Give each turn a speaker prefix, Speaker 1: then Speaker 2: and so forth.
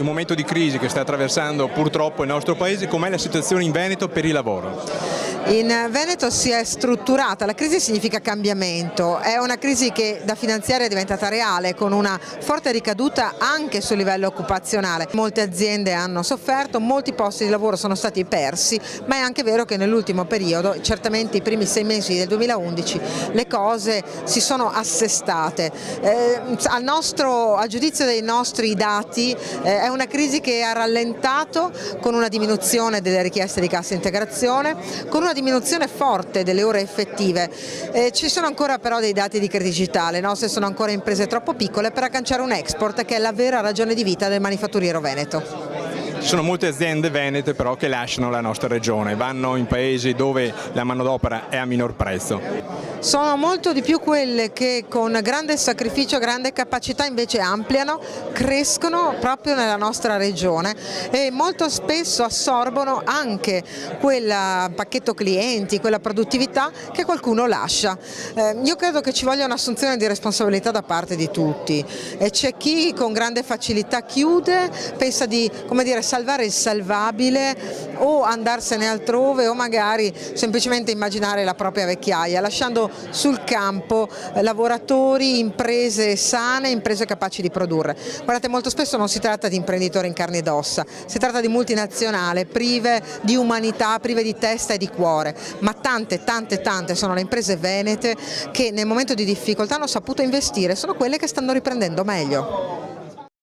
Speaker 1: un momento di crisi che sta attraversando purtroppo il nostro paese, com'è la situazione in Veneto per il lavoro?
Speaker 2: In Veneto si è strutturata, la crisi significa cambiamento, è una crisi che da finanziaria è diventata reale con una forte ricaduta anche sul livello occupazionale. Molte aziende hanno sofferto, molti posti di lavoro sono stati persi, ma è anche vero che nell'ultimo periodo, certamente i primi 6 mesi del 2011, le cose si sono assestate. A giudizio dei nostri dati è una crisi che ha rallentato con una diminuzione delle richieste di cassa integrazione, con una diminuzione forte delle ore effettive. Ci sono ancora però dei dati di criticità, le nostre sono ancora imprese troppo piccole per agganciare un export che è la vera ragione di vita del manifatturiero veneto.
Speaker 1: Ci sono molte aziende venete però che lasciano la nostra regione, vanno in paesi dove la manodopera è a minor prezzo.
Speaker 2: Sono molto di più quelle che con grande sacrificio, grande capacità invece ampliano, crescono proprio nella nostra regione e molto spesso assorbono anche quel pacchetto clienti, quella produttività che qualcuno lascia. Io credo che ci voglia un'assunzione di responsabilità da parte di tutti. C'è chi con grande facilità chiude, pensa di, come dire, salvare il salvabile o andarsene altrove o magari semplicemente immaginare la propria vecchiaia, lasciando sul campo lavoratori, imprese sane, imprese capaci di produrre. Guardate, molto spesso non si tratta di imprenditori in carne ed ossa, si tratta di multinazionali prive di umanità, prive di testa e di cuore, ma tante sono le imprese venete che nel momento di difficoltà hanno saputo investire, sono quelle che stanno riprendendo meglio.